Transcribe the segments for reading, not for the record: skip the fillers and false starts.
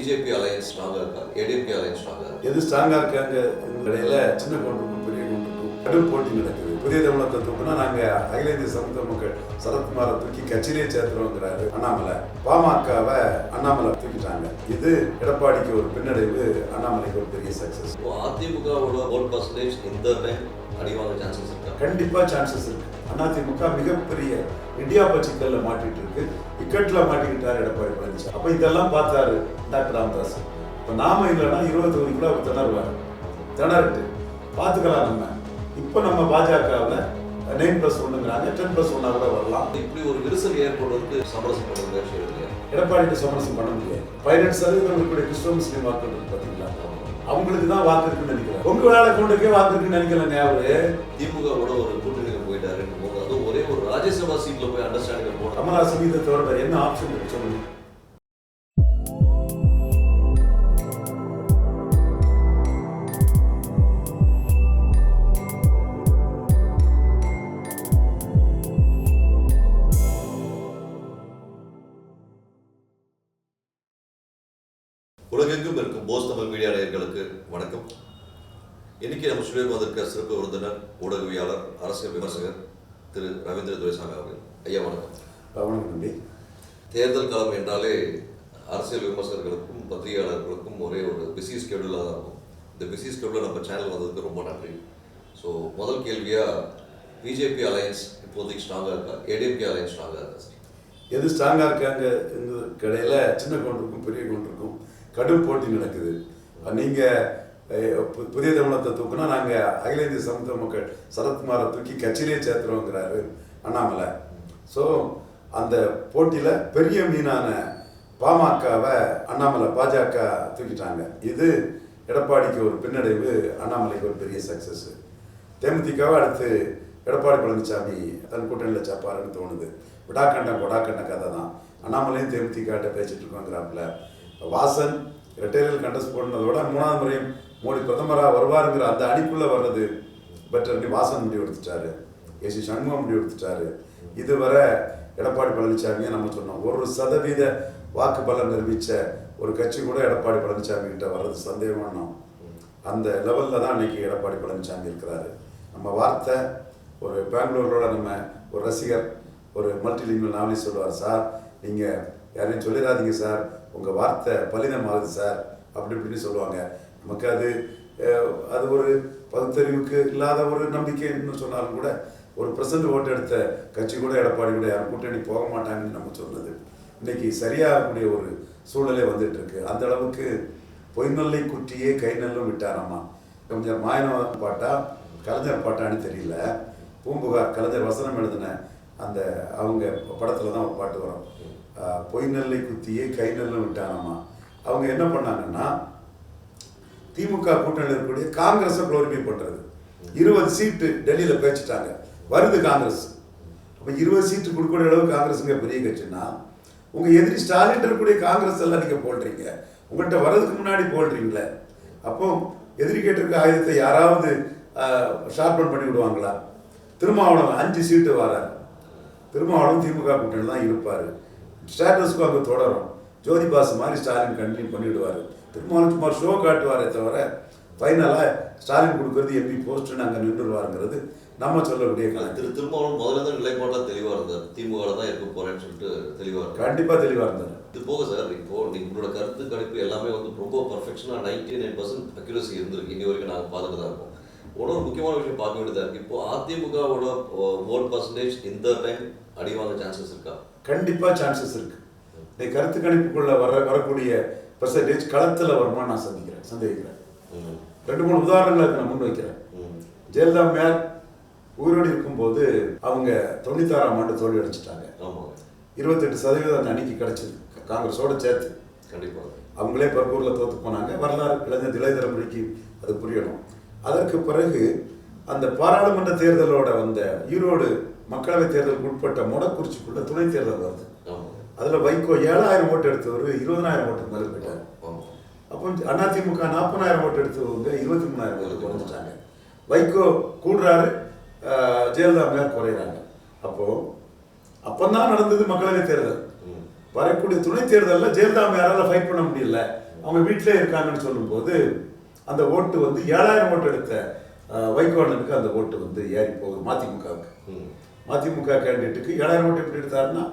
BJP alliance ஸ்ட்ராங்கா இருக்கா, ADMK alliance ஸ்ட்ராங்கா இருக்கா? எது ஸ்ட்ராங்கா இருக்காங்க? இடையில சின்ன கொண்டுக்கும் பெரிய கொண்டுக்கும் கடும் போட்டி நடக்குது. புதிய தமிழகத்தை தூக்குனா நாங்க அகில இந்திய சமூக மக்கள் சரத்குமாரை தூக்கி கட்சியிலே சேர்த்துருவோங்கிறாரு அண்ணாமலை. பாமகவை அண்ணாமலை தூக்கிட்டாங்க. இது எடப்பாடிக்கு ஒரு பின்னடைவு, அண்ணாமலைக்கு ஒரு பெரிய சக்சஸ். அதிமுகவோட ஓட் பர்சன்டேஜ் இந்த டைம் அடிவாங்க சான்சஸ் இருக்கா? கண்டிப்பா சான்சஸ் இருக்கு. அதிமுக மிகப்பெரிய இடியாப்ப சிக்கல்ல மாட்டிட்டு இருக்கு. இக்கட்ல மாட்டிக்கிட்டாரு எடப்பாடி பழனிசாமி. அப்ப இதெல்லாம் பார்த்தாரு டாக்டர் ராமதாஸ். இப்ப நாம இல்லைன்னா 20 கூட அவர் திணறுவார். திணறிட்டு பார்த்துக்கலாம். நம்ம இப்போ நம்ம பாஜகவில் 9+1ங்கிறாங்க, 10+1 கூட வரலாம். இப்படி ஒரு விரிசல் ஏற்படுவதற்கு சமரசம் பண்ண முயற்சி இல்லையா? எடப்பாடிக்கு சமரசம் பண்ண முடியாது. 18% இருக்கக்கூடிய கிறிஸ்தவ முஸ்லீம் வாக்கு இருக்கு பார்த்தீங்களா, அவங்களுக்கு தான் வாக்கு இருக்குன்னு நினைக்கிறேன். உங்க வேலை கொண்டுக்கே வாக்கு இருக்குன்னு நினைக்கலங்க. அவரு திமுகவோட ஒரு கூட்டணியில் போயிட்டாரு போது அதுவும் ஒரே ஒரு ராஜ்யசபா சீட்ல போய் அண்டர்ஸ்டாண்டிங் போட்டு கமல்ஹாசன் இதை தவிர என்ன ஆப்ஷன் இருக்கு சொல்லுங்க? உலகெங்கும் இருக்கும் போஸ் தமிழ் மீடியா நேயர்களுக்கு வணக்கம். இன்னைக்கு நம்ம ஸ்டுடியோக்கு வந்திருக்க சிறப்பு விருந்தினர், ஊடகவியாளர், அரசியல் விமர்சகர் திரு ரவீந்திர துரைசாமி அவர்கள். ஐயா வணக்கம். வணக்கம் தம்பி. தேர்தல் காலம் என்றாலே அரசியல் விமர்சகர்களுக்கும் பத்திரிகையாளர்களுக்கும் ஒரே ஒரு பிஸி ஸ்கெடியூலாக தான் இருக்கும். இந்த பிஸி ஸ்கெடியூலில் நம்ம சேனல் வந்ததுக்கு ரொம்ப நன்றி. ஸோ முதல் கேள்வியாக, பிஜேபி அலையன்ஸ் இப்போதைக்கு ஸ்ட்ராங்காக இருக்கா, ஏடிஎம்கே அலையன்ஸ் ஸ்ட்ராங்காக இருக்கா சார்? எது ஸ்ட்ராங்காக இருக்காங்க? இந்த கடையில் சின்ன கொண்டிருக்கும் பெரிய கொண்டிருக்கும் கடும் போட்டி நடக்குது. நீங்கள் புதிய தமிழகத்தை தூக்குனா நாங்கள் அகில இந்திய சமூக மக்கள் சரத்குமாரை தூக்கி கட்சியிலே சேர்த்துருவோங்கிறாரு அண்ணாமலை. ஸோ அந்த போட்டியில் பெரிய மீனான பாமகவை அண்ணாமலை பாஜக தூக்கிட்டாங்க. இது எடப்பாடிக்கு ஒரு பின்னடைவு, அண்ணாமலைக்கு ஒரு பெரிய சக்ஸஸ். தேமுதிகவை அடுத்து எடப்பாடி பழனிசாமி தன் கூட்டணியில் சேர்ப்பாருன்னு தோணுது. கொடாக்கண்ட கதை தான். அண்ணாமலையும் தேமுதிகிட்ட பேசிட்டு இருக்கோங்கிறாப்புல. வாசன் ரெட்டையர்கள் கண்டஸ்ட் போடுறதோட 3வது முறையும் மோடி பிரதமராக வருவாருங்கிற அந்த அணிக்குள்ளே வர்றது பெட்டர்னு வாசன் முடிவு எடுத்துட்டாரு. ஏசி சண்முகம் முடிவு எடுத்துட்டாரு. இதுவரை எடப்பாடி பழனிசாமியை நம்ம சொன்னோம், 1% வாக்கு பலம் நிரூபித்த ஒரு கட்சி கூட எடப்பாடி பழனிசாமி கிட்ட வர்றது சந்தேகமானோம். அந்த லெவலில் தான் இன்னைக்கு எடப்பாடி பழனிசாமி இருக்கிறாரு. நம்ம வார்த்தை ஒரு பெங்களூரோட நம்ம ஒரு ரசிகர், ஒரு மல்டிலிங்குவல் நாவலிஸ்ட் சொல்லுவார், சார் நீங்கள் யாரையும் சொல்லிடாதீங்க சார், உங்கள் வார்த்தை பலிதமாகுது சார் அப்படி இப்படின்னு சொல்லுவாங்க. நமக்கு அது ஒரு பகுத்தறிவுக்கு இல்லாத ஒரு நம்பிக்கைன்னு சொன்னாலும் கூட, ஒரு % ஓட்டு எடுத்த கட்சி கூட எடப்பாடி கூட யாரும் கூட்டணி போக மாட்டாங்கன்னு நம்ம சொன்னது இன்னைக்கு சரியாகக்கூடிய ஒரு சூழ்நிலை வந்துட்டு இருக்கு. அந்த அளவுக்கு பொய்நல்லை குட்டியே கை நெல்லும் விட்டாரம்மா. கொஞ்சம் மாயனவாதம் பாட்டா கலைஞர் பாட்டான்னு தெரியல, பூம்புகார் கலைஞர் வசனம் எழுதின அந்த அவங்க படத்தில் தான் ஒரு பாட்டு வரும், பொய் நெல்லை குத்தியே கை நெல்லும் விட்டானம்மா. அவங்க என்ன பண்ணாங்கன்னா, திமுக கூட்டணியில் இருக்கக்கூடிய காங்கிரஸை குளோரிஃபை பண்ணுறது. 20 சீட்டு டெல்லியில் பேசிட்டாங்க, வருது காங்கிரஸ். அப்போ 20 சீட்டு கொடுக்கக்கூடிய அளவு காங்கிரஸுங்க பெரிய கட்சின்னா, உங்கள் எதிரி ஸ்டாலின் இருக்கக்கூடிய காங்கிரஸ் எல்லாம் நீங்கள் போடுறீங்க, உங்கள்கிட்ட வர்றதுக்கு முன்னாடி போடுறீங்களே. அப்போ எதிரி கேட்டிருக்க ஆயுதத்தை யாராவது ஷார்பன் பண்ணி விடுவாங்களா? திருமாவளவன் 5 சீட்டு வராரு. திருமாவளவன் திமுக கூட்டணி தான் இருப்பார். ஸ்டேட்டஸ்க்கு அங்கே தொடரும். ஜோதி பாசு மாதிரி ஸ்டாலின் கண்டினியூ பண்ணிவிடுவார். திருமாவளவன் சும்மா ஷோ காட்டுவாரே தவிர ஃபைனலாக ஸ்டாலின் கொடுக்குறது எம்பி போஸ்ட்டுன்னு அங்கே நின்றுடுவாருங்கிறது நம்ம சொல்லக்கூடிய கணக்கு. திருமாவளவன் முதல்ல தான் நிலைப்பாட்டாக தெளிவாக இருந்தார், திமுக தான் இருக்க போறேன்னு சொல்லிட்டு தெளிவாக இருந்தார். கண்டிப்பாக தெளிவாக இருந்தார். இது போக சார், இப்போ உங்களோட கருத்து கணிப்பு எல்லாமே ரொம்ப பர்ஃபெக்ஷனாக 99% அக்யூரசி இருந்திருக்கு. இன்னி வரைக்கும் நாங்கள் பார்த்துட்டு தான் இருக்கோம். ஒரு முக்கியமான விஷயம் பார்க்க வேண்டியதாக இருக்குது. இப்போ அதிமுகவோட ஓட் பர்சன்டேஜ் இந்த டைம் அடிவாங்க சான்சஸ் இருக்கா? கண்டிப்பாக சான்சஸ் இருக்கு. இந்த கருத்து கணிப்புக்குள்ள வரக்கூடிய பெர்சன்டேஜ் களத்தில் வருமானு நான் சந்தேகிக்கிறேன். 2-3 உதாரணங்களை நான் முன் வைக்கிறேன். ஜெயலலிதா மேயர் உயிரோடு இருக்கும்போது அவங்க 96ஆம் ஆண்டு தோல்வி அடைச்சிட்டாங்க. 28% அந்த அணிக்கு கிடைச்சது காங்கிரஸோட சேர்த்து. கண்டிப்பாக அவங்களே பர்கூரில் தோற்று போனாங்க. வரலாறு இளைய தலைமுறைக்கு அது புரியணும். அதற்கு பிறகு அந்த பாராளுமன்ற தேர்தலோட வந்த ஈரோடு மக்களவை தேர்தலுக்கு உட்பட்ட மொடக்குறிச்சிக்குள்ள துணை தேர்தல் வருது. அதில் வைகோ 7000 ஓட்டு எடுத்தவர் 20000 ஓட்டு மேலே போயிட்டார். அப்போ அதிமுக 40000 ஓட்டு எடுத்தவங்க 23000 ஓட்டு குறைஞ்சிட்டாங்க. வைகோ கூடுறாரு, ஜெயலலிதா மேல் குறையிறாங்க. அப்போதான் நடந்தது மக்களவை தேர்தல். வரக்கூடிய துணை தேர்தலில் ஜெயலலிதா யாரால ஃபைட் பண்ண முடியல. அவங்க வீட்டிலே இருக்காங்கன்னு சொல்லும்போது அந்த ஓட்டு வந்து 7000 ஓட்டு எடுத்த வைகோண்ணனுக்கு அந்த ஓட்டு வந்து ஏறி போகுது மதிமுகவுக்கு. மதிமுக கேண்டிடேட்டுக்கு 7000 ஓட்டு எப்படி எடுத்தாருன்னா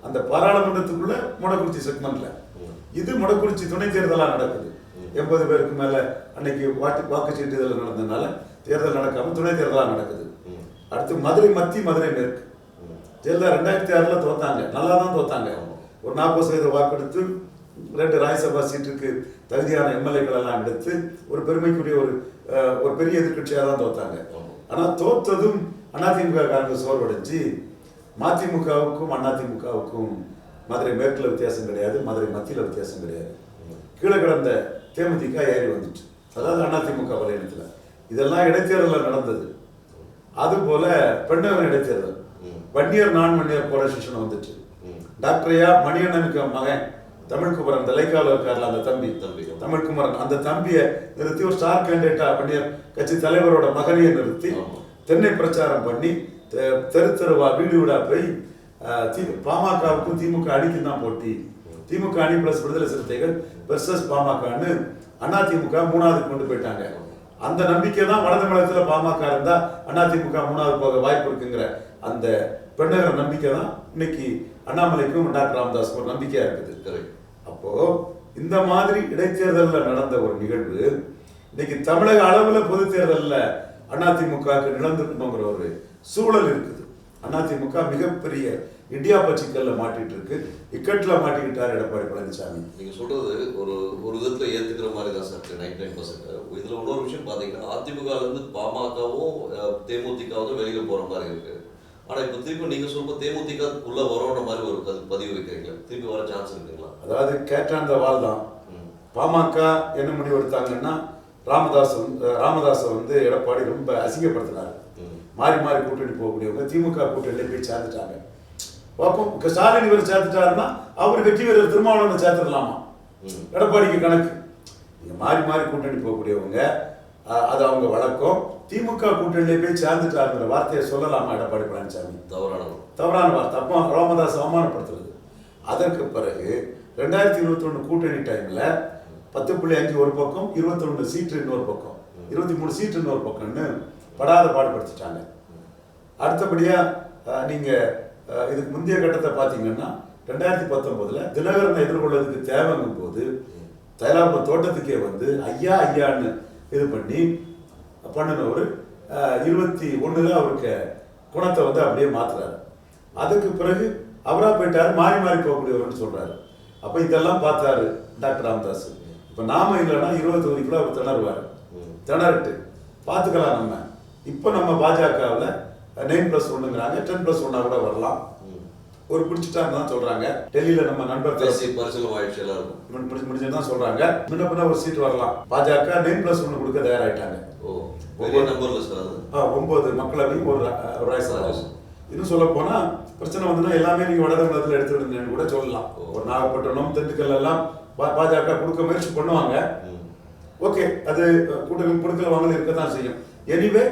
அந்த பாராளுமன்றத்துக்குள்ள மொடக்குறிச்சி செக்மெண்ட்ல. இது மொடக்குறிச்சி துணை தேர்தலாக நடக்குது. 80 பேருக்கு மேல அன்னைக்கு வாக்குச்சீட்டுதல் நடந்ததுனால தேர்தல் நடக்காம துணை தேர்தலாக நடக்குது. அடுத்து மதுரை மத்திய மதுரை மேற்கு. ஜெயலலிதா 2006 தோத்தாங்க, நல்லா தான் தோத்தாங்க. ஒரு 40% வாக்கெடுத்து 2 ராஜ்யசபா சீட்டுக்கு தகுதியான எம்எல்ஏக்கள் எல்லாம் எடுத்து ஒரு பெருமைக்குரிய ஒரு பெரிய எதிர்கட்சியாக தான் தோத்தாங்க. ஆனால் தோத்ததும் அதிமுக காங்கிரஸ் சோர்வடைஞ்சு மதிமுகவுக்கும் அதிமுகவுக்கும் மதுரை மேற்குல வித்தியாசம் கிடையாது, மதுரை மத்தியில் வித்தியாசம் கிடையாது. கீழே கிடந்த தேமுதிக ஏறி வந்துச்சு, அதாவது அதிமுக வலையணத்தில். இதெல்லாம் இடைத்தேர்தலில் நடந்தது. அதுபோல பெண்ணகன் இடைத்தேர்தல் வன்னியர் நான் வன்னியர் போலீஸ்டேஷன் வந்துச்சு. டாக்டரையா மணியண்ணனுக்கு மகன் தமிழ்குமரன் தலைக்காவில் இருக்கார்ல அந்த தம்பி தமிழ்குமரன், அந்த தம்பியை நிறுத்தி ஒரு ஸ்டார் கேண்டிடேட்டா வன்னியர் கட்சி தலைவரோட மகனையை நிறுத்தி தென்னை பிரச்சாரம் பண்ணி தெரு தெருவா வீடு வீடா போய் பாமகவுக்கும் திமுக அணிக்கும் தான் போட்டி, திமுக அணி பிளஸ் விடுதலை சிறுத்தைகள் வெர்சஸ் பாமகன்னு அதிமுக 3வது கொண்டு போயிட்டாங்க. அந்த நம்பிக்கை தான் வட தமிழகத்தில் பாமக இருந்தா அதிமுக 3வது போக வாய்ப்பு இருக்குங்கிற அந்த பெண்ணகர நம்பிக்கை தான் இன்னைக்கு அண்ணாமலைக்கும் டாக்டர் ராமதாஸுக்கும் ஒரு நம்பிக்கையா இருக்குது. அப்போ இந்த மாதிரி இடைத்தேர்தலில் நடந்த ஒரு நிகழ்வு இன்னைக்கு தமிழக அளவில் பொது தேர்தலில் அதிமுகவுக்கு நிலந்திருக்கணுங்கிற ஒரு சூழல் இருக்குது. அதிமுக மிகப்பெரிய இடியாப்ப சிக்கல்ல மாட்டிட்டு இருக்கு, இக்கட்டில் மாட்டிக்கிட்டார் எடப்பாடி பழனிசாமி. நீங்க சொல்றது ஒரு விதத்துல ஏத்துக்கிற மாதிரி தான் சார் 99%. இதுல இன்னொரு விஷயம் பாத்தீங்கன்னா அதிமுக இருந்து பாமகவும் தேமுதிகவும் வெளியில போற மாதிரி இருக்கு. ஆனா இப்ப திருப்பி நீங்க சொல்ற தேமுதிக உள்ள வரோன்ற மாதிரி ஒரு பதிவு வைக்கிறீங்க, திருப்பி வர சான்ஸ் இருக்குங்களா? அதாவது கேட்டாந்த வாழ் தான். பாமக என்ன முடிவு எடுத்தாங்கன்னா ராமதாஸ் வந்து எடப்பாடி ரொம்ப அசிங்கப்படுத்தினாரு. மாறி மாறி கூட்டணி போகக்கூடியவங்க திமுக கூட்டணியில போய் சேர்ந்துட்டாங்க. அப்போ ஸ்டாலின் இவர் சேர்த்துட்டாருன்னா அவர் வெற்றி வீரர் திருமாவளவனை சேர்த்துடலாமா? எடப்பாடிக்கு கணக்கு. நீங்க மாறி மாறி கூட்டணி போகக்கூடியவங்க அது அவங்க வழக்கம். திமுக கூட்டணியிலே போய் சேர்ந்துட்டாருங்கிற வார்த்தையை சொல்லலாமா எடப்பாடி பழனிசாமி? தவறான வார்த்தை. அப்போ ராமதாஸ் அவமானப்படுத்துறது. அதற்கு பிறகு 2021 கூட்டணி டைம்ல 10.5 ஒரு பக்கம், 21 சீட்டு இன்னொரு பக்கம், 23 சீட்டு இன்னொரு பக்கம்னு படாத பாடுபடுத்திட்டாங்க. அடுத்தபடியா நீங்க இதுக்கு முந்தைய கட்டத்தை பார்த்தீங்கன்னா 2019 தினகரனை எதிர்கொள்வதற்கு தேவைங்கும் போது தைலாபுரம் தோட்டத்துக்கே வந்து ஐயான்னு இது பண்ணினவர் 21 அவருக்கு குணத்தை வந்து அப்படியே மாத்துறாரு. அதுக்கு பிறகு அவரா போயிட்டாரு, மாறி மாறி போகக்கூடியவர்னு சொல்றாரு. அப்ப இதெல்லாம் பார்த்தாரு டாக்டர் ராமதாஸ். இப்ப நாம இல்லைன்னா 20 தொகுதிக்குள்ள அவர் திணறுவாரு. திணறட்டு பார்த்துக்கலாம். நம்ம இப்ப நம்ம பாஜகவில் 9+1ங்கிறாங்க, 10+1 கூட வரலாம். ஒரு பிடிச்சிட்டாங்க தான் சொல்றாங்க. டெல்லியில நம்ம நண்பர் முடிச்சுதான் சொல்றாங்க. முன்ன பின்ன ஒரு சீட் வரலாம். பாஜக 9+1 கொடுக்க தயாராயிட்டாங்க. 9 மக்களவையும் ஒரு ராஜ்யசபா. இன்னும் சொல்ல போனா பிரச்சனை வந்துன்னா எல்லாமே நீங்க வடதமிழகத்தில் எடுத்துக்கிட்டு கூட சொல்லலாம். ஒரு நாகப்பட்டினம் திண்டுக்கல் எல்லாம் பாஜக கொடுக்க முயற்சி பண்ணுவாங்க. ஓகே, அது கூட்டணி கொடுக்கல வாங்கல இருக்கத்தான் செய்யும். எனிவே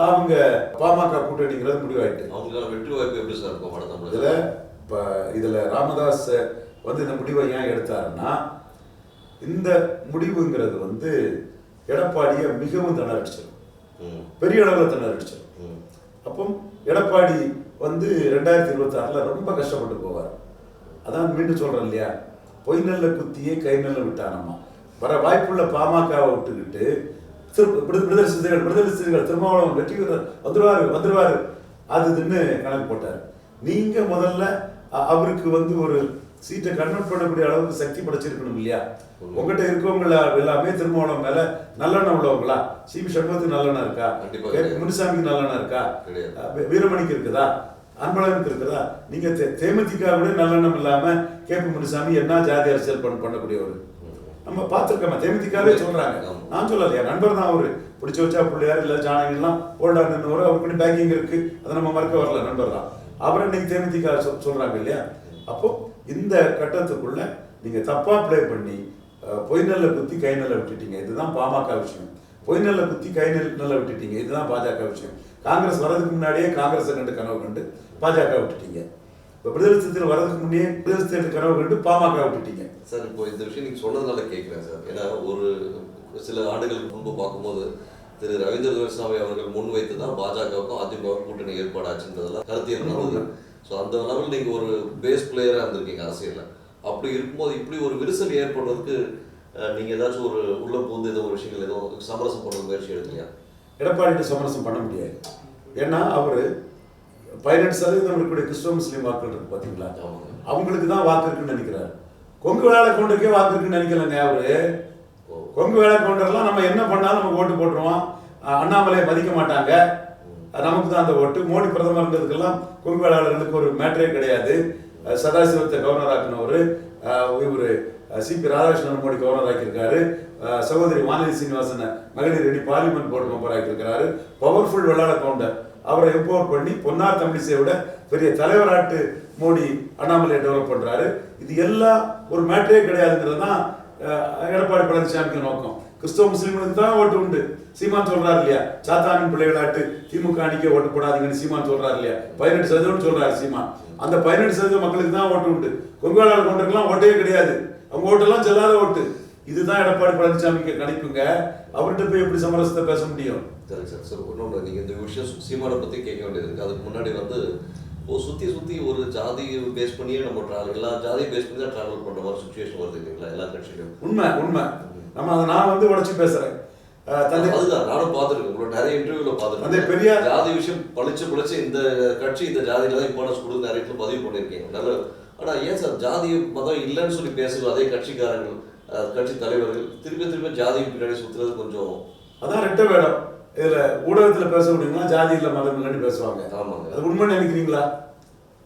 அவங்க பாமக கூட்டணிங்கிறது முடிவாயிட்டு அவங்களால வெற்றி வாய்ப்பு எப்படி சார் இருக்கும் வடதமிழகத்தில்? இதுல ராமதாஸ் வந்து இந்த முடிவை ஏன் எடுத்தாருன்னா, இந்த முடிவுங்கிறது வந்து எடப்பாடியை மிகவும் திணறடிச்சிடும், பெரிய அளவில் திணறடிச்சிடும். அப்போ எடப்பாடி வந்து 2026 ரொம்ப கஷ்டப்பட்டு போவார். அதான் மீண்டும் சொல்றேன் இல்லையா, பொய் நெல்ல குத்தியே கை நெல்ல விட்டானம்மா. வர வாய்ப்புள்ள பாமகவை விட்டுக்கிட்டு விடுதலை சிறுத்தைகள் திருமாவளவன் வெற்றி வீரர் வந்துருவாரு அதுன்னு கணக்கு போட்டார். நீங்க முதல்ல அவருக்கு வந்து ஒரு சீட்டை கன்வெர்ட் பண்ணக்கூடிய அளவுக்கு சக்தி படைச்சிருக்கணும் இல்லையா? உங்ககிட்ட இருக்கவங்கள எல்லாமே திருமாவளவன் மேல நல்லெண்ணம் உள்ளவங்களா? சிபி சண்முகத்துக்கு நல்லெண்ணம் இருக்கா? முனுசாமிக்கு நல்லெண்ணம் இருக்கா? வீரமணிக்கு இருக்குதா? அன்பழகனுக்கு இருக்குதா? நீங்க தேமுதிக கூட நல்லெண்ணம் இல்லாம கேபி முனுசாமி என்ன ஜாதி அரசியல் பண்ணக்கூடியவர் நம்ம பார்த்துருக்கோம். தேமுதிகவே சொல்றாங்க, நான் சொல்லலையா, நண்பர் தான் அவரு. பிடிச்சி வச்சா பிள்ளையார் இல்ல ஜானகி எல்லாம் ஓல்டான்னு அவருக்கு பேக்கிங் இருக்கு, அதை நம்ம மறக்க வரல. நண்பர் தான் அவர். இன்னைக்கு தேமுதிக சொல்றாங்க இல்லையா? அப்போ இந்த கட்டத்துக்குள்ள நீங்க தப்பா பிளே பண்ணி பொய் நெல்ல குத்தி கை நெல்ல விட்டுட்டீங்க. இதுதான் பாமக விஷயம். பொய் நெல்ல குத்தி கை நெல்ல விட்டுட்டீங்க. இதுதான் பாஜக விஷயம். காங்கிரஸ் வர்றதுக்கு முன்னாடியே காங்கிரஸை கண்டு கனவு கண்டு பாஜக விட்டுட்டீங்க. இப்போ விடுதலை சிறுத்தைகள் வர்றதுக்கு முன்னே விடுதலை சிறுத்தைகள் கனவு கண்டு பாமக விட்டுட்டீங்க சார். இப்போ இந்த விஷயம் நீங்கள் சொன்னதுனால கேட்குறேன் சார். ஏன்னா ஒரு சில ஆண்டுகளுக்கு முன்பு பார்க்கும்போது திரு ரவீந்திர துரைசாமி அவர்கள் முன்வைத்து தான் பாஜகவுக்கும் அதிமுகவுக்கும் கூட்டணி ஏற்பாடாச்சுன்றதெல்லாம் கருத்தியல் நடந்தது. ஸோ அந்த லெவலில் நீங்கள் ஒரு பேஸ் பிளேயராக இருந்திருக்கீங்க அரசியலில். அப்படி இருக்கும்போது இப்படி ஒரு விரிசல் ஏற்படுறதுக்கு நீங்கள் ஏதாச்சும் ஒரு உள்ள பூந்து ஏதோ ஒரு விஷயங்கள் ஏதோ சமரசம் பண்ணுற முயற்சி எடுக்கலையா? எடப்பாடிட்டு சமரசம் பண்ண முடியாது. ஏன்னா அவர் 18% இருக்கக்கூடிய கிறிஸ்தவ முஸ்லீம் வாக்குகள் இருக்கு பார்த்தீங்களா, அவங்களுக்கு தான் வாக்கு இருக்குன்னு நினைக்கிறாரு. கொங்கு வேளாள கவுண்டருக்கே வாக்கு இருக்குன்னு நினைக்கலங்க அவரு. கொங்கு வேளாள கவுண்டர்லாம் நம்ம என்ன பண்ணாலும் நம்ம ஓட்டு போட்டுருவோம். அண்ணாமலையை மதிக்க மாட்டாங்க, நமக்கு தான் அந்த ஓட்டு. மோடி பிரதமர்ன்றதுக்கெல்லாம் கொங்கு வேளாளர்களுக்கு ஒரு மேட்டரே கிடையாது. சதாசிவத்தை கவர்னர் ஆக்கினவர் இவர். சிபி ராதாகிருஷ்ணன் மோடி கவர்னர் ஆக்கியிருக்காரு. சகோதரி வானதி சீனிவாசன் மகளிர் அணி பார்லிமெண்ட் போர்டு மெம்பர் ஆக்கியிருக்கிறாரு. பவர்ஃபுல் வெள்ளாள கவுண்டர். அவரை எம்பவர் பண்ணி பொன்னார் தமிழிசையை விட பெரிய தலைவராட்டு மோடி அண்ணாமலையை டெவலப் பண்றாரு. இது எல்லாம் ஒரு மேட்டரே கிடையாதுங்கிறது தான் எடப்பாடி பழனிசாமிக்கு நோக்கம். கிறிஸ்தவ முஸ்லீம்களுக்கு தான் ஓட்டு உண்டு. சீமான் சொல்றாரு இல்லையா, சாத்தானின் பிள்ளைகளாட்டு திமுக அணிக்க ஓட்டு போடாதீங்கன்னு சீமான் சொல்றாரு இல்லையா. 18% சொல்றாரு சீமான். அந்த 18% மக்களுக்கு தான் ஓட்டு உண்டு. கொங்கு வேளாள கவுண்டருக்குலாம் ஓட்டே கிடையாது. அவங்க ஓட்டெல்லாம் செல்லாத ஓட்டு. இதுதான் எடப்பாடி பழனிசாமிக்கு கணிப்புங்க. அவர்கிட்ட போய் எப்படி சமரசத்தை பேச முடியும்? சரி சார். சார் இன்னொன்று, நீங்கள் இந்த விஷயம் சீமானை பற்றி கேட்க வேண்டியது இருக்குது. அதுக்கு முன்னாடி வந்து சுற்றி ஒரு ஜாதி பேஸ் பண்ணியே நம்ம ட்ராவல், எல்லா ஜாதியும் பேஸ் பண்ணி தான் ட்ராவல் பண்ணுற மாதிரி சுச்சுவேஷன் வருது இல்லைங்களா எல்லா கட்சியிலும். உண்மை உண்மை. அதை நான் வந்து உடச்சி பேசுகிறேன். அதுதான் நானும் பார்த்துருக்கேன். உங்களோட நிறைய இன்டர்வியூவில் பார்த்துருக்கேன். பெரியார் ஜாதி விஷயம் பழிச்சு இந்த கட்சி இந்த ஜாதியில தான் இம்பார்ட்டன்ஸ் கொடுத்து நிறைய இடத்துல பதிவு பண்ணியிருக்கீங்க. நல்ல. ஆனால் ஏன் சார் ஜாதி மதம் இல்லைன்னு சொல்லி பேசுவோம் அதே கட்சிக்காரர்கள் கட்சி தலைவர்கள் திரும்ப ஜாதி பின்னாடி சுற்றுறது கொஞ்சம் அதான் ரெட்ட வேடம். இதுல ஊடகத்துல பேச முடியுங்களா ஜாதி இல்ல மதம் இல்லைன்னு பேசுவாங்க. ஆமாங்க. அது உண்மை நினைக்கிறீங்களா?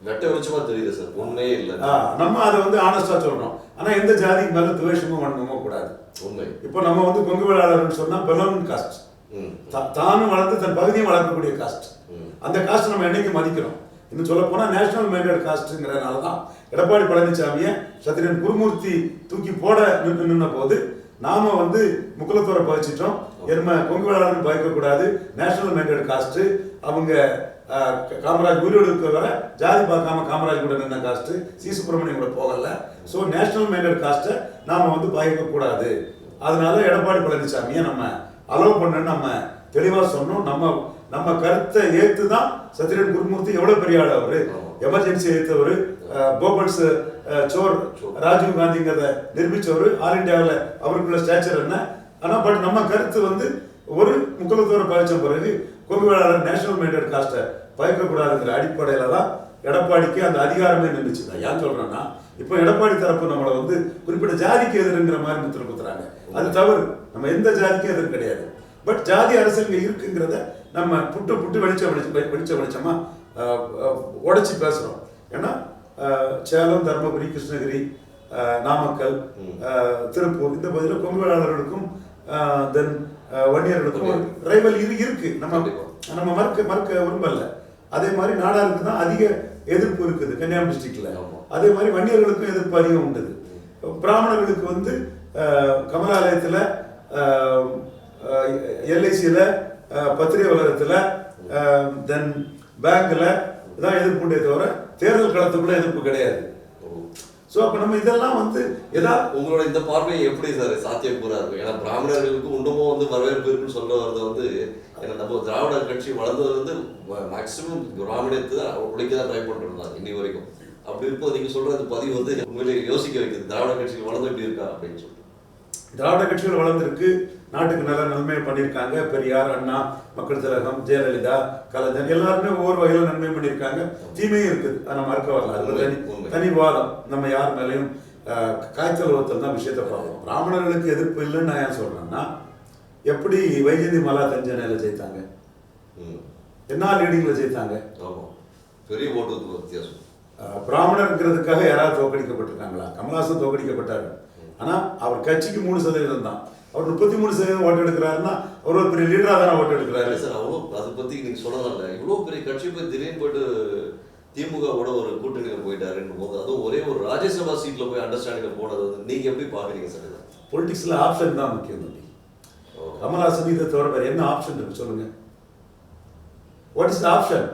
வெட்ட வெளிச்சமா தெரியுது சார். உண்மையே இல்லை. நம்ம அதை வந்து ஆனஸ்டா சொல்றோம். ஆனா எந்த ஜாதிக்கு மேல துவேஷமும் வணங்கமும் கூடாது. உண்மை. இப்போ நம்ம வந்து கொங்கு வேளாளர்னு சொன்னா பெலோன் காஸ்ட், தானும் வளர்ந்து தன் பகுதியும் வளர்க்கக்கூடிய காஸ்ட். அந்த காஸ்ட் நம்ம என்னைக்கு மதிக்கிறோம். இன்னும் சொல்ல போனா நேஷனல் மைண்டட் காஸ்ட்ங்கிறதுனால தான் எடப்பாடி பழனிசாமியை சத்திரியன் குருமூர்த்தி தூக்கி போட நின்ன போது நாம வந்து முக்குலத்தோரை பகிச்சிட்டோம். என்ன கொங்கு வேளாளர்கள் பகிக்கக்கூடாது, நேஷனல் மைண்டட் காஸ்ட். அவங்க காமராஜ் உயிரோடு இருக்க வர ஜாதி பார்க்காம காமராஜ் கூட நின்ன காஸ்ட், சி சுப்பிரமணியம் கூட போகல. ஸோ நேஷனல் மைண்டட் காஸ்ட்டை நாம வந்து பகிக்கக்கூடாது. அதனால எடப்பாடி பழனிசாமியை நம்ம அலோவ் பண்ணு நம்ம தெளிவா சொன்னோம். நம்ம கருத்தை ஏத்து தான் சத்திரன் குருமூர்த்தி எவ்வளவு பெரிய ஆள். அவரு எமர்ஜென்சி ஏற்றவர், போபல்ஸ் சோர் ராஜீவ் காந்திங்கிறத நிரூபிச்சவர். ஆல் இண்டியாவில் அவருக்குள்ள ஸ்டேச்சர் என்ன. ஆனால் பட் நம்ம கருத்து வந்து ஒரு முக்குலத்தோரை பகிச்ச பிறகு கொங்கு வேளாளர் நேஷனல் மைண்டட் காஸ்ட்டை பகிக்கக்கூடாதுங்கிற அடிப்படையில தான் எடப்பாடிக்கு அந்த அதிகாரமே நின்றுச்சு. நான் ஏன் சொல்றேன்னா, இப்போ எடப்பாடி தரப்பு நம்மளை வந்து குறிப்பிட்ட ஜாதிக்கு எதிர்ங்கிற மாதிரி முத்திர குத்துறாங்க. அது தவறு. நம்ம எந்த ஜாதிக்கும் எதிர் கிடையாது. பட் ஜாதி அரசியல் இருக்குங்கிறத நம்ம புட்டு வெளிச்சமா உடைச்சி பேசுறோம். ஏன்னா சேலம், தருமபுரி, கிருஷ்ணகிரி, நாமக்கல், திருப்பூர் இந்த பகுதியில் கொங்கு வேளாளர்களுக்கும் தென் வன்னியர்களுக்கும் ரைவல் இருக்கு. நம்ம மறுக்க விரும்பல. அதே மாதிரி நாடாருக்கு தான் அதிக எதிர்ப்பு இருக்குது கன்னியாகுமரி டிஸ்ட்ரிக்ட்ல. அதே மாதிரி வன்னியர்களுக்கும் எதிர்ப்பு அதிகம் உண்டு. பிராமணர்களுக்கு வந்து கமலாலயத்தில், எல்ஐசியில், பத்திரிகை உலகத்தில், தென் பேங்க்ல தான் எதிர்ப்பு உண்டே தவிர தேர்தல் களத்துக்குள்ள எதிர்ப்பு கிடையாது. ஸோ அப்போ நம்ம இதெல்லாம் வந்து உங்களோட இந்த பார்வையை எப்படி சார் சாத்தியக்கூறா இருக்கும்? ஏன்னா பிராமணர்களுக்கு இன்னமும் வந்து வரவேற்பு இருக்குன்னு சொல்ல வர்றது வந்து, ஏன்னா நம்ம திராவிட கட்சி வளர்ந்தது வந்து மேக்சிமம் பிராமணத்தை தான் உடைக்க தான் ட்ரை பண்ணுறோம் இன்னி வரைக்கும். அப்படி இருக்கும் நீங்கள் சொல்கிற அந்த பதிவு வந்து உண்மையிலே யோசிக்க வைக்குது. திராவிட கட்சிகள் வளர்ந்து எப்படி இருக்கா அப்படின்னு சொல்லிட்டு. திராவிட கட்சிகள் வளர்ந்துருக்கு, நாட்டுக்கு நல்ல நன்மை பண்ணியிருக்காங்க. பெரியார், அண்ணா, மக்கள் திலகம், ஜெயலலிதா, கலைஞர் எல்லாருமே ஒவ்வொரு வகையில் நன்மை பண்ணியிருக்காங்க. தீமையும் இருக்குது, அதை மறுக்க வரல. அது தனி வாதம். நம்ம யார் மேலேயும் காய்ச்சல் ஒருத்தல் தான் விஷயத்தை பார்க்கணும். பிராமணர்களுக்கு எதிர்ப்பு இல்லைன்னு நான் ஏன் சொல்றேன்னா, எப்படி வைஜெயந்தி மாலா தஞ்சனையில் ஜெயித்தாங்க, என்ன லீடிங்ல ஜெயித்தாங்க, பெரிய ஓட்டு வித்தியாசம். பிராமணருங்கிறதுக்காக யாராவது தோக்கடிக்கப்பட்டிருக்காங்களா? கமல்ஹாசன் தோக்கடிக்கப்பட்டாரு. ஆனா அவர் கட்சிக்கு 3% தான். அவர் 33% ஓட்டு எடுக்கிறாருன்னா அவர் ஒரு பெரிய லீடரா தானே ஓட்டு எடுக்கிறாரு. சார் அவ்வளோ அதை பத்தி நீங்க சொல்லலாம். இவ்வளோ பெரிய கட்சி போய் திடீர்னு போயிட்டு திமுகவோட ஒரு கூட்டணியில் போயிட்டாருன்னு போது, அதுவும் ஒரே ஒரு ராஜ்யசபா சீட்ல போய் அண்டர்ஸ்டாண்டிங்ல போனது நீங்க எப்படி பாக்குறீங்க சார்? பொலிட்டிக்ஸ்ல ஆப்ஷன் தான் முக்கியம் தம்பி. கமல்ஹாசன் இதை தவிர வேற என்ன ஆப்ஷன் இருக்கு சொல்லுங்க? What is the option?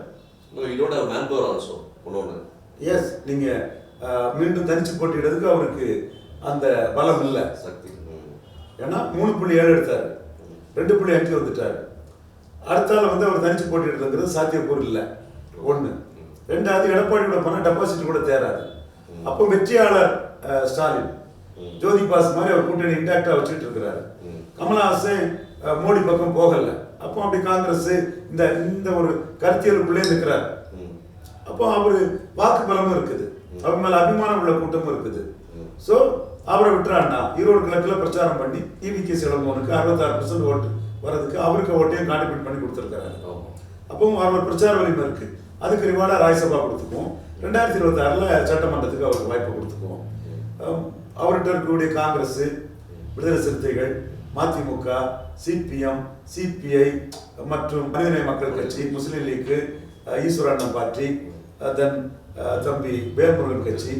No, you don't have manpower also. இன்னொன்று எஸ் நீங்கள் மீண்டும் தனிச்சு போட்டியிடுறதுக்கு அவருக்கு அந்த பலம் இல்லை. சக்தி. ஏன்னா 3.7 எடுத்தார், 2.5 வந்துட்டார். அடுத்தால வந்து அவர் தனிச்சு போட்டியிடுறதுங்கிறது சாத்தியக்கூறு இல்லை. ஒன்று. ரெண்டாவது, எடப்பாடியோட பணம் டெபாசிட் கூட தேராது. அப்போ வெற்றியாளர் ஸ்டாலின் ஜோதி பாஸ் மாதிரி அவர் கூட்டணி இன்டாக்டா வச்சுட்டு இருக்கிறாரு. கமலஹாசன் மோடி பக்கம் போகல. அப்போ அப்படி காங்கிரஸ் இந்த இந்த ஒரு கருத்தியலுக்குள்ளே இருக்கிறார். அப்போ அவரு வாக்கு பலமும் இருக்குது, அவர் மேல அபிமானம் உள்ள கூட்டமும் இருக்குது. ஸோ அவரை விட்டுறாண்டா ஈரோடு கிழக்குல பிரச்சாரம் பண்ணி டிவிகே இளங்கோனுக்கு 66% ஓட்டு வர்றதுக்கு அவருக்கு ஓட்டையும் கான்ட்ரிபியூட் பண்ணி கொடுத்துருக்காரு. அப்போ அவர் பிரச்சார வலிமை இருக்கு. அதுக்கு ரிவார்டா ராஜ்யசபா கொடுத்துக்குவோம். 2026 சட்டமன்றத்துக்கு அவருக்கு வாய்ப்பு கொடுத்துக்குவோம். அவர்கிட்ட இருக்கக்கூடிய காங்கிரஸ், விடுதலை சிறுத்தைகள், மதிமுக, சிபிஎம், சிபிஐ மற்றும் மனிதநேய மக்கள் கட்சி, முஸ்லீம் லீக், ஈஸ்வரண்ணன் பார்ட்டி, தென் தம்பி வேல்முருகன் கட்சி,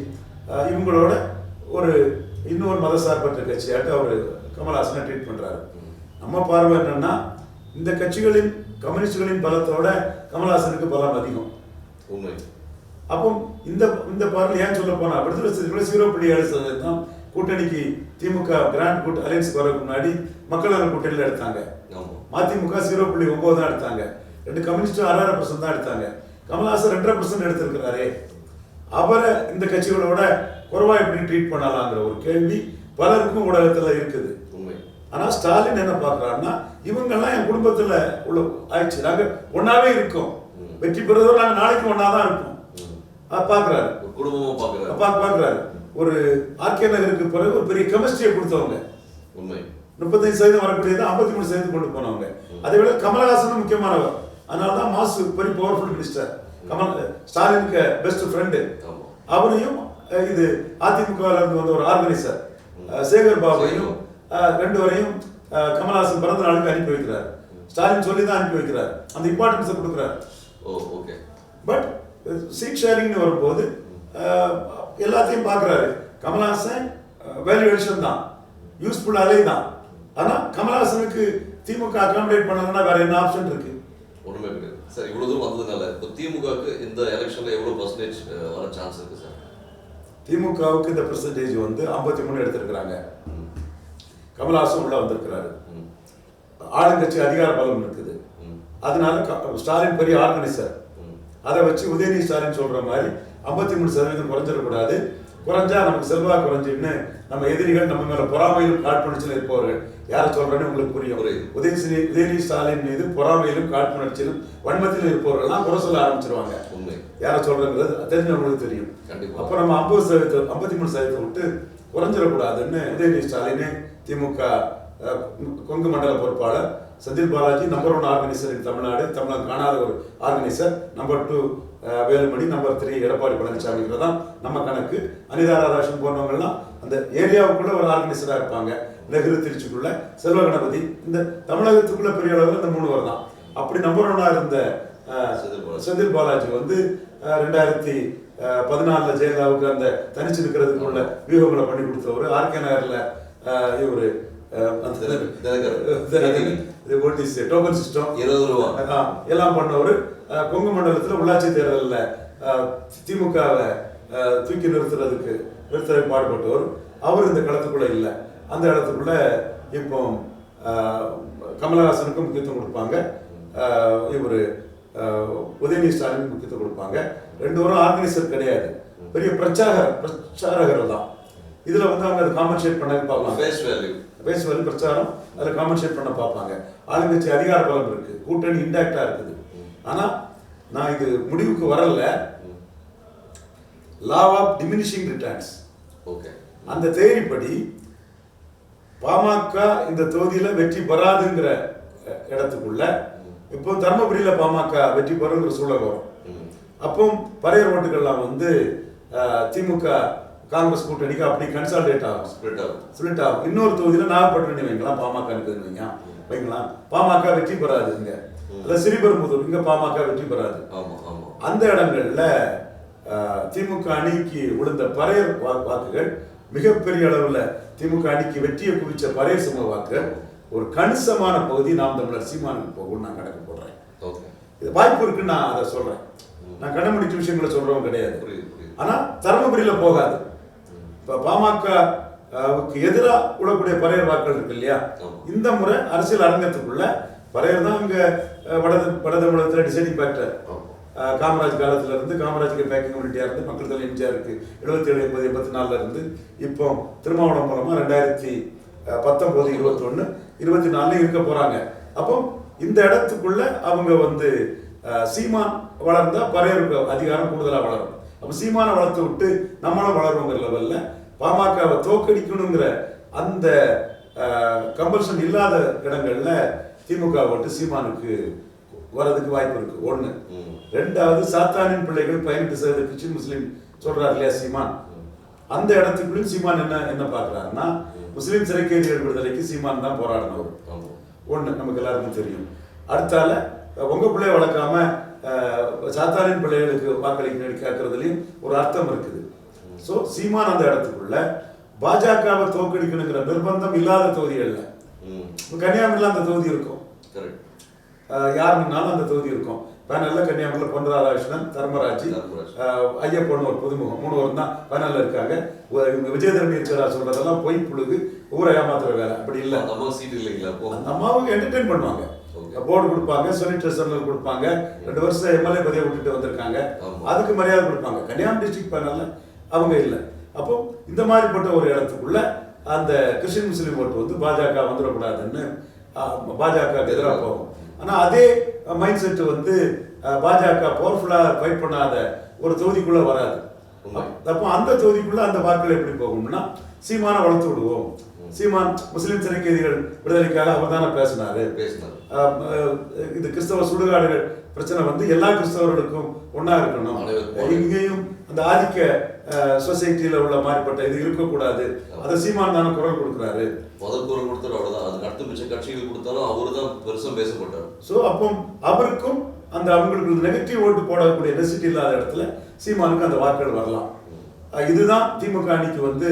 இவங்களோட ஒரு இன்னொரு மதசார்பற்ற கட்சியாட்டு அவர் கமல்ஹாசனை ட்ரீட் பண்றாரு. நம்ம பார்வை என்னன்னா, இந்த கட்சிகளின் கம்யூனிஸ்டுகளின் பலத்தோட கமல்ஹாசனுக்கு பலம் அதிகம். உண்மை. அப்போ இந்த இந்த பார்வை ஏன் சொல்ல போனா, விடுதலை சிறுத்தைகள் 0.7% தான் கூட்டணிக்கு திமுக கிராண்ட் அலையன்ஸ் வரதுக்கு முன்னாடி மக்கள் நல கூட்டணியில் எடுத்தாங்க. மதிமுக 0.9 தான் எடுத்தாங்க. 2 கம்யூனிஸ்டும் 6% தான் எடுத்தாங்க. கமல்ஹாசன் 2.5% எடுத்திருக்கிறாரே, அவரை இந்த கட்சிகளோட குறைவா எப்படி ட்ரீட் பண்ணலாங்கிற ஒரு கேள்வி பலருக்கும் ஊடகத்துல இருக்குது. ஆனா ஸ்டாலின் என்ன பாக்குறாருன்னா, இவங்கெல்லாம் என் குடும்பத்துல உள்ள ஆயிடுச்சு, நாங்க ஒன்னாவே இருக்கோம், வெற்றி பெறுவதோ நாங்க நாளைக்கு ஒன்னாதான் இருப்போம் பாக்குறாரு. பாக்குறாரு. ஒரு ஆர்கே நகருக்கு பிறகு ஒரு பெரிய கெமிஸ்ட்ரியை கொடுத்தவங்க. 35% வரக்கூடியது 53% கொண்டு போனவங்க. அதே வேளை கமலஹாசனும் முக்கியமானவர். அதனாலதான் மாசு பெரிய பவர்ஃபுல் மினிஸ்டர். ஸ்டாலினுக்கு பெஸ்ட் ஃப்ரெண்டு. அவரையும் இது அதிமுகவில் இருந்து வந்த ஒரு ஆர்கனைசர் சேகர் பாபுவையும் 2 வரையும் கமல்ஹாசன் பிறந்த நாளுக்கு அனுப்பி வைக்கிறார். ஸ்டாலின் சொல்லி தான் அனுப்பி வைக்கிறார். அந்த இம்பார்ட்டன்ஸை கொடுக்குறாரு. பட் சீட் ஷேரிங்னு வரும்போது எல்லாத்தையும் பார்க்குறாரு. கமல்ஹாசன் வேல்யூவேஷன் தான், யூஸ்ஃபுல் அலை தான். ஆனால் கமல்ஹாசனுக்கு திமுக அகாமடேட் பண்ணலன்னா வேற என்ன ஆப்ஷன் இருக்கு? ஒன்றுமே கிடையாது சார். இவ்வளோ தூரம் வந்ததுனால இப்போ திமுகவுக்கு இந்த எலெக்ஷனில் எவ்வளோ பர்சன்டேஜ் வர சான்ஸ் இருக்கு சார்? திமுகவுக்கு இந்த பெர்சன்டேஜ் வந்து 53 எடுத்திருக்கிறாங்க. கமல்ஹாசன் உள்ள வந்திருக்கிறாரு. ஆளுங்கட்சி அதிகார பலம் இருக்குது. அதனால ஸ்டாலின் பெரிய ஆர்கனைசர். அதை வச்சு உதயநிதி ஸ்டாலின் சொல்ற மாதிரி 53% குறைஞ்சிடக்கூடாது. குறைஞ்சா நமக்கு செல்வா குறைஞ்சின்னு நம்ம எதிரிகள் நம்ம மேல பொறாமையிலும் காழ்ப்புணர்ச்சியிலும் இருப்பவர்கள் யாரை சொல்றேன்னு உங்களுக்கு புரியும். உதயநிதி ஸ்டாலின் மீது பொறாமையிலும் காழ்ப்புணர்ச்சியிலும் வன்மத்திலும் இருப்பவர்கள்லாம் குறை சொல்ல ஆரம்பிச்சிருவாங்க. யாரை சொல்றதுங்கிறது தெரிஞ்சவங்களுக்கு தெரியும். அப்ப நம்ம 50% 53% விட்டு குறைஞ்சிடக்கூடாதுன்னு உதயநிதி ஸ்டாலின், திமுக கொங்கு மண்டல பொறுப்பாளர் Senthil Balaji, number 1 organiser in Tamil Nadu, Tamilagam காணாத ஒரு organiser, number 2 Velumani, number 3 Edappadi பழனிசாமிங்கிறதான் நம்ம கணக்கு. அனிதா ராதாகிருஷ்ணன் போன்றவங்கலாம் அந்த ஏரியாவுக்குள்ள ஒரு ஆர்கனைசரா இருப்பாங்க. நெஹ்ரு திருச்சிக்குள்ள, செல்வ கணபதி, இந்த தமிழகத்துக்குள்ள பெரிய அளவில் இந்த 3 பேர் தான். அப்படி நம்பர் 1 இருந்த செந்தில் பாலாஜி வந்து 2014 ஜெயலலிதாவுக்கு அந்த தனிச்சு இருக்கிறதுக்குள்ள வியூகங்களை பண்ணி கொடுத்தவர். ஆர்கே நகர்ல இவரு டோக்கன் சிஸ்டம் எல்லாம் பண்ணவர். கொங்கு மண்டலத்தில் உள்ளாட்சி தேர்தலில் திமுகவை தூக்கி நிறுத்த பாடுபட்டவர். அவர் இந்த களத்துக்குள்ள இல்லை. அந்த இடத்துக்குள்ள இப்போ கமலஹாசனுக்கும் முக்கியத்துவம் கொடுப்பாங்க, இவர் உதயநிதி ஸ்டாலினுக்கு முக்கியத்துவம் கொடுப்பாங்க. 2 பேரும் ஆர்கனைசர் கிடையாது, பெரிய பிரச்சாரகர்கள் தான். இதுல வந்து அவங்க அதை காம்பன்சேட் பண்ண பார்ப்பாங்க. பேஸ் வேல்யூ பிரச்சாரம் அதில் காம்பன்சேட் பண்ண பார்ப்பாங்க. ஆளுங்கட்சி அதிகார பலம் இருக்கு, கூட்டணி இன்டாக்டா இருக்குது. ஆனா நான் இது முடிவுக்கு வரல. லா ஆஃப் டிமினிஷிங் ரிட்டர்ன்ஸ், அந்த தேதிப்படி பாமக இந்த தொகுதியில வெற்றி பெறாதுங்கிற இடத்துக்குள்ள இப்போ தர்மபுரியில பாமக வெற்றி பெறுங்கிற சூழல் வரும். அப்போ பழைய ஓட்டுகள்லாம் வந்து திமுக காங்கிரஸ் கூட்டணிக்கு அப்படி கன்சாலிடேட் ஆகும், ஸ்பிளிட் ஆகும். இன்னொரு தொகுதியில நாகப்பட்டினம் வைங்களாம், பாமக இருக்குதுன்னு வைங்களாம், பாமக வெற்றி பெறாதுங்க. அல்ல ஸ்ரீபெரும்புதூர், இங்க பாமக வெற்றி பெறாது. அந்த இடங்கள்ல திமுக அணிக்கு விழுந்த பறையர் வாக்குகள் மிகப்பெரிய அளவுல திமுக அணிக்கு வெற்றியை குவிச்ச பறையர் சமூக வாக்குகள் ஒரு கணிசமான பகுதி நாம் தமிழர் சீமானுக்கு போகும் நான் கணக்கு போடுறேன். இது வாய்ப்பு இருக்குன்னு நான் அதை சொல்றேன். நான் கண்டுபிடிச்ச விஷயங்களை சொல்றவங்க கிடையாது. ஆனா தருமபுரியில போகாது. இப்ப பாமகவுக்கு எதிராக விடக்கூடிய பறையர் வாக்குகள் இருக்கு இல்லையா, இந்த முறை அரசியல் அரங்கத்துக்குள்ள பறையர் தான் இங்க வட தமிழகத்தில் டிசைடிங் ஃபேக்டர். காமராஜ் காலத்துல இருந்து காமராஜுக்கு பேக்கிங் கம்யூனிட்டியா இருந்து மக்கள் தலைவர் எம்ஜிஆருக்கு 77 80 84 இருந்து இப்போ திருமாவளம் மூலமா 2019 21 24 இருக்க போறாங்க. அப்போ இந்த இடத்துக்குள்ள அவங்க வந்து சீமான் வளர்ந்தா பறையருக்கு அதிகாரம் கூடுதலா வளரும். அப்ப சீமான வளர்த்து விட்டு நம்மளும் வளருங்கிற லெவல்ல பாமகவை தோக்கடிக்கணுங்கிற அந்த கம்பல்ஷன் இல்லாத இடங்கள்ல திமுக ஓட்டு சீமானுக்கு வரதுக்கு வாய்ப்பு இருக்கு. ஒண்ணு. ரெண்டாவது, சாத்தானின் பிள்ளைகள் 18% கிறிஸ்டின் முஸ்லீம் சொல்றாரு இல்லையா சீமான், அந்த இடத்துக்குள்ளும் சீமான் என்ன பாக்குறாருன்னா முஸ்லீம் சிறை கைதிகள் விடுதலைக்கு சீமான் தான் போராடினவர். ஒண்ணு நமக்கு எல்லாருக்கும் தெரியும். அடுத்தால உங்க பிள்ளைய வளர்க்காம சாத்தானின் பிள்ளைகளுக்கு வாக்களிக்க கேட்கறதுலயும் ஒரு அர்த்தம் இருக்குது. ஸோ சீமான் அந்த இடத்துக்குள்ள பாஜகவை தோக்கடிக்கணுங்கிற நிர்பந்தம் இல்லாத தொகுதிகள்ல கன்னியாகுமரியில் அந்த தொகுதி இருக்கும், யாருன்னாலும் அந்த தொகுதி இருக்கும். பேனல்ல கன்னியாகுமரியில் பொன் ராதாகிருஷ்ணன், தர்மராஜ், ஐயப்பன் ஒரு புதுமுகம் 3 பேரும் தான் பேனல்ல இருக்காங்க. விஜயதரணி இருக்கிறா சொல்றதெல்லாம் பொய் புழுகு, ஊரை ஏமாத்துற வேலை. அப்படி இல்லை, அந்த அம்மாவுக்கு என்டர்டெயின் பண்ணுவாங்க, போர்டு கொடுப்பாங்க, சொலிட்டர் ஜெனரல் கொடுப்பாங்க, 2 வருஷம் எம்எல்ஏ பதவியை விட்டுட்டு வந்திருக்காங்க, அதுக்கு மரியாதை கொடுப்பாங்க. கன்னியாகுமரி டிஸ்ட்ரிக்ட் பேனல்ல அவங்க இல்லை. அப்போ இந்த மாதிரிப்பட்ட ஒரு இடத்துக்குள்ள அந்த கிறிஸ்டின் முஸ்லீம் ஓட்டு வந்து பாஜக வந்துடக்கூடாதுன்னு பாஜக எதிராக போகும். ஆனா அதே மைண்ட் செட் வந்து பாஜக பவர்ஃபுல்லா ஃபைட் பண்ணாத ஒரு தொகுதிக்குள்ள வராது. அப்போ அந்த தொகுதிக்குள்ள அந்த வாக்குகள் எப்படி போகும்னா சீமான வளர்த்து விடுவோம். சீமான் முஸ்லீம் சிறை கைதிகள் விடுதலைக்காக அவர் தானே பேசினாரு. இது கிறிஸ்தவ சுடுகாடுகள் பிரச்சனை வந்து எல்லா கிறிஸ்தவர்களுக்கும் ஒன்னா இருக்கணும், இங்கேயும் அந்த ஆதிக்க சொசைட்டியில உள்ள மாதிரிப்பட்ட இது இருக்கக்கூடாது, அதை சீமான் தானே குரல் கொடுக்குறாரு. முதல் குரல் கொடுத்தாரு, அவ்வளவுதான். அதுக்கு அடுத்த மிச்ச கட்சிகள் கொடுத்தாலும் அவரு தான் பெருசும் பேசப்பட்டார். ஸோ அப்போ அவருக்கும் அந்த அவங்களுக்கு நெகட்டிவ் ஓட்டு போடக்கூடிய நெசிட்டி இல்லாத இடத்துல சீமானுக்கு அந்த வாக்குகள் வரலாம். இதுதான் திமுக அணிக்கு வந்து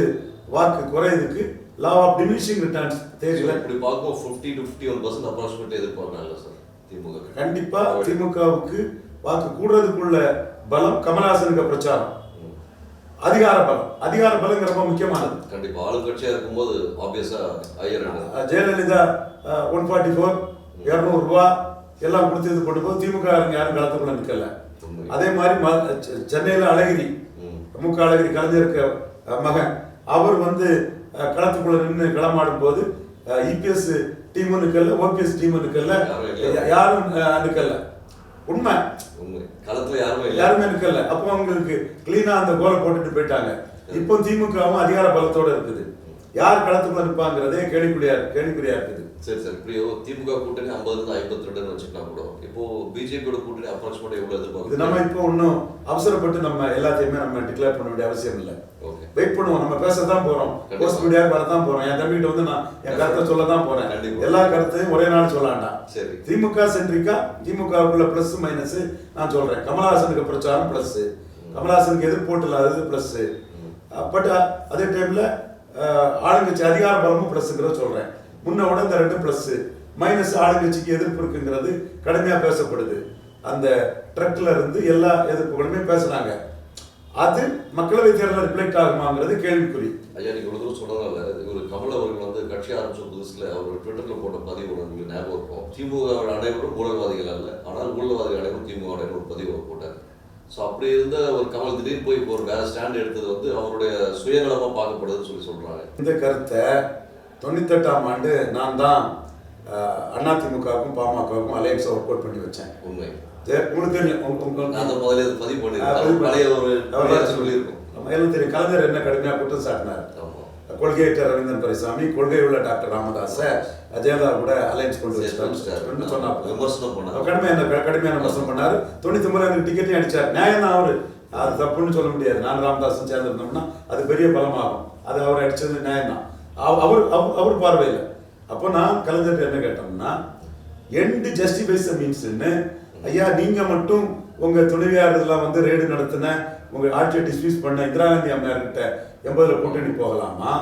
வாக்கு குறையுதுக்கு லா ஆஃப் டிமினிஷிங் ரிட்டர்ன்ஸ் தேவையில்லை. இப்படி பார்க்கும் 50 to 51% அப்ராக்சிமேட் எதிர்பார்க்கறாங்க சார் திமுக. கண்டிப்பா திமுகவுக்கு வாக்கு கூடுறதுக்குள்ள பலம் கமலஹாசனுக்கு பிரச்சாரம், அதிகார பலங்கிறது ரொம்ப முக்கியமானது. கண்டிப்பா ஆளுங்கட்சியா இருக்கும்போது ஆப்வியஸா ஜெயலலிதா 144 200 ரூபாய் எல்லாம் கொடுத்து இது பண்ணும்போது திமுக யாரும் களத்துக்குள்ள நிற்கல. அதே மாதிரி சென்னையில அழகிரி, முக அழகிரி கலைஞருக்கு மகன், அவர் வந்து களத்துக்குள்ள நின்று களமாடும் போது இபிஎஸ் டீம் நிற்கல, ஓபிஎஸ் டீம் நிற்கல, யாரும் நிற்கல. உண்மை களத்துல யாருமே நிற்கல. அப்போ அவங்களுக்கு கிளீனா அந்த கோலை போட்டுட்டு போயிட்டாங்க. இப்போ திமுகவும் அதிகார பலத்தோட இருக்குது, யார் களத்துக்குள்ள நிற்பாங்கிறதே கேள்விக்குறியா இருக்குது. சரி சார், இப்படியோ திமுக கூட்டணி 50-52 வச்சுக்கலாம் கூட, இப்போ பிஜேபியோட கூட்டணி அப்ராக்சிமேட்டா எவ்வளவு எதிர்பார்க்குது? நம்ம இப்போ ஒன்றும் அவசரப்பட்டு நம்ம எல்லாத்தையுமே நம்ம டிக்ளேர் பண்ண வேண்டிய அவசியம் இல்லை. வெயிட் பண்ணுவோம், நம்ம பேசத்தான் போறோம், போஸ்ட் மீடியா வரதான் போறோம். என் தம்பிகிட்ட வந்து நான் என் கருத்தை சொல்லதான் போறேன். எல்லா கருத்தையும் ஒரே நாள் சொல்லாண்டாம். சரி, திமுக சென்ட்ரிக்கா திமுகவுக்குள்ள பிளஸ் மைனஸ் நான் சொல்றேன். கமலஹாசனுக்கு பிரச்சாரம் பிளஸ், கமலஹாசனுக்கு எதிர்ப்பு இல்லாதது பிளஸ். பட் அதே டைம்ல ஆளுங்கட்சி அதிகார பலமும் பிளஸ்ங்கிறத சொல்றேன். முன்னோட இந்த 2 பிளஸ் மைனஸ் ஆளுங்கட்சிக்கு எதிர்ப்பு இருக்குங்கிறது கடுமையா பேசப்படுது. அந்த ட்ரக்ல இருந்து எல்லா எதிர்ப்புகளுமே பேசுறாங்க. அது மக்களவை தேர்தலில் ரிஃப்ளெக்ட் ஆகுமாங்கிறது கேள்விக்குறி. ஐயா, நீங்க இவ்வளவு சொன்னதால ஒரு கமல் அவர்கள் வந்து கட்சி ஆரம்பிச்ச புதுசுல அவர் ட்விட்டர்ல போட்ட பதிவு ஒன்று ஞாபகம் இருக்கும். திமுக அனைவரும் ஊழல்வாதிகள் அல்ல, ஆனால் ஊழல்வாதிகள் அனைவரும் திமுக ஒரு பதிவு போட்டார். ஸோ அப்படி இருந்த ஒரு கமல் திடீர்னு போய் இப்போ ஒரு வேற ஸ்டாண்ட் எடுத்தது வந்து அவருடைய சுயநலமா பார்க்கப்படுதுன்னு சொல்றாங்க. இந்த கருத்தை 98ஆம் ஆண்டு நான் தான் அதிமுகவுக்கும் பாமகவுக்கும் அலையன்ஸை ஒர்க் அவுட் பண்ணி வச்சேன். உண்மை உங்களுக்கு தெரியும், அந்த முதல்ல பதிவு பண்ணிருக்கேன். கலைஞர் என்ன கடுமையாக குற்றம் சாட்டினார். கொள்கையற்ற ரவீந்திரன் துரைசாமி, கொள்கை உள்ள டாக்டர் ராமதாஸ ஜெயலலிதா கூட அலையன்ஸ் கொண்டு வச்சுட்டாரு சொன்னார். கடுமையான விமர்சனம் பண்ணாரு. 99 எனக்கு டிக்கெட்டையும் அடிச்சார். நியாயம் தான் அவரு, அது தப்புன்னு சொல்ல முடியாது. நான் ராமதாஸும் சேர்ந்திருந்தோம்னா அது பெரிய பலமாகும். அது அவர் அடிச்சது நியாயம் தான் அவர் பார்வையில். அப்போ நான் கலைஞர் என்ன கேட்டோம்னா, எண்ட் ஜஸ்டிஃபைஸ் தி மீன்ஸ்ன்னு, ஐயா நீங்க மட்டும் உங்க துணைவியார் இதெல்லாம் வந்து ரெய்டு நடத்தின, உங்க ஆட்சியை டிஸ்மிஸ் பண்ண இந்திரா காந்தி அம்மையார் கிட்ட 80ல கூட்டணி போகலாமா?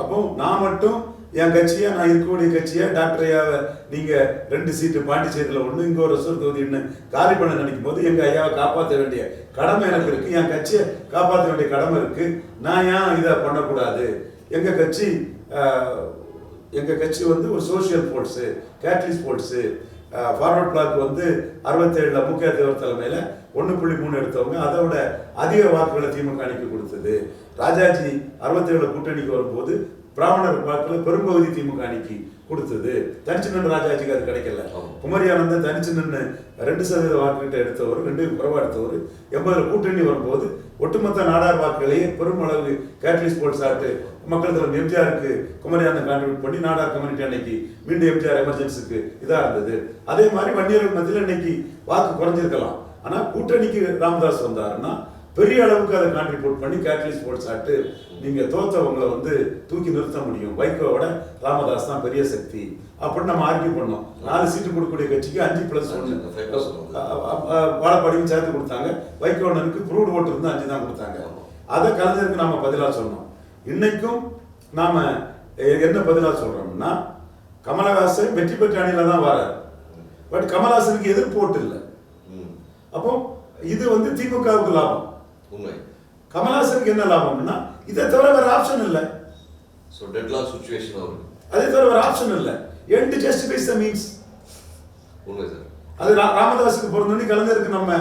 அப்போ நான் மட்டும் என் கட்சியா நான் இருக்கக்கூடிய கட்சியா டாக்டர் ஐயாவை நீங்கள் 2 சீட்டு பாண்டிச்சேரியில் ஒன்று இங்கே ஒரு ரிசர்வ் தொகுதி இன்னும் காலி பண்ண நினைக்கும் போது எங்கள் ஐயாவை காப்பாற்ற வேண்டிய கடமை எனக்கு இருக்குது, என் கட்சியை காப்பாற்ற வேண்டிய கடமை இருக்குது. நான் ஏன் இதை பண்ணக்கூடாது? எங்கள் கட்சி வந்து ஒரு social force, catalyst force. Forward Bloc வந்து 67 முக்கிய தேவர் தலைமையில் 1.3 எடுத்தவங்க, அதை விட அதிக வாக்குகளை திமுக அணிக்கு கொடுத்தது. ராஜாஜி 67 கூட்டணிக்கு வரும்போது பிராமணர் வாக்குல பெரும்பகுதி திமுக அணிக்கு கொடுத்தது. தனிச்சு நின்று ராஜாஜிக்கு அது கிடைக்கல. குமரி ஆனந்தன் தனிச்சு நின்று 2% வாக்குகிட்ட எடுத்தவர், 2 குறைவா எடுத்தவர். 80 கூட்டணி வரும்போது ஒட்டுமொத்த நாடார் வாக்குகளையே பெருமளவு கேட்டலிஸ்ட் போல்ஸ் ஆட்டு மக்கள் தலைவர் எம்ஜிஆருக்கு குமரி ஆனந்தன் கான்ட்ரிபியூட் பண்ணி நாடார் கம்யூனிட்டி அன்னைக்கு மீண்டும் எம்ஜிஆர் எமர்ஜென்சிக்கு இதாக இருந்தது. அதே மாதிரி வன்னியர்கள் மத்தியில் இன்னைக்கு வாக்கு குறைஞ்சிருக்கலாம். ஆனால் கூட்டணிக்கு ராமதாஸ் வந்தாருன்னா பெரிய அளவுக்கு அதை கான்ட்ரிபியூட் பண்ணி கேட்டலிஸ்ட் போல்ஸ் ஆட்டு நீங்கள் தோத்தவங்களை வந்து தூக்கி நிறுத்த முடியும். வைகோவோட ராமதாஸ் தான் பெரிய சக்தி அப்படின்னு நம்ம ஆர்கியூ பண்ணோம். 4 சீட்டு கொடுக்கக்கூடிய கட்சிக்கு 5+1 வாழப்பாடியும் சேர்த்து கொடுத்தாங்க. வைகோனனுக்கு ப்ரூவ்டு ஓட்டு இருந்து 5 தான் கொடுத்தாங்க. அதை கலைஞருக்கு நாம பதிலாக சொன்னோம். இன்னைக்கும் நாம என்ன பதிலாக சொல்றோம்னா, கமலஹாசன் வெற்றி பெற்ற அணியில தான் வராரு. பட் கமலஹாசனுக்கு எதிர்ப்பு ஓட்டு இல்லை. அப்போ இது வந்து திமுகவுக்கு லாபம். உண்மை. கமலஹாசனுக்கு என்ன லாபம்னா, இதை தவிர வேற ஆப்ஷன் இல்லை. ஸோ டெட்லாக் சிச்சுவேஷன் அவருக்கு. அதே தவிர வேற ஆப்ஷன் இல்லை. End justifies the means. உண்மை சார். அது ராமதாஸுக்கு பிறந்தோடனே கலைஞருக்கு நம்ம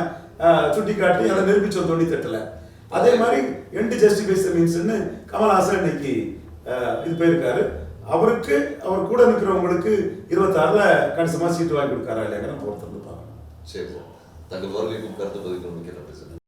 சுட்டி காட்டி அதை நிரூபிச்சோம் 98ல். அதே மாதிரி எண்ட் ஜஸ்டிஃபைஸ் த மீன்ஸ்ன்னு கமலஹாசன் இன்னைக்கு இது போயிருக்காரு. அவருக்கு அவர் கூட நிற்கிறவங்களுக்கு 26ல் கணிசமாக சீட்டு வாங்கி கொடுக்காரா இல்லைங்கிற பொறுத்து வந்து பார்க்கணும். சரி சார், தங்கள் வருகைக்கும் கருத்து பதிவு மிக்க நன்றி சார்.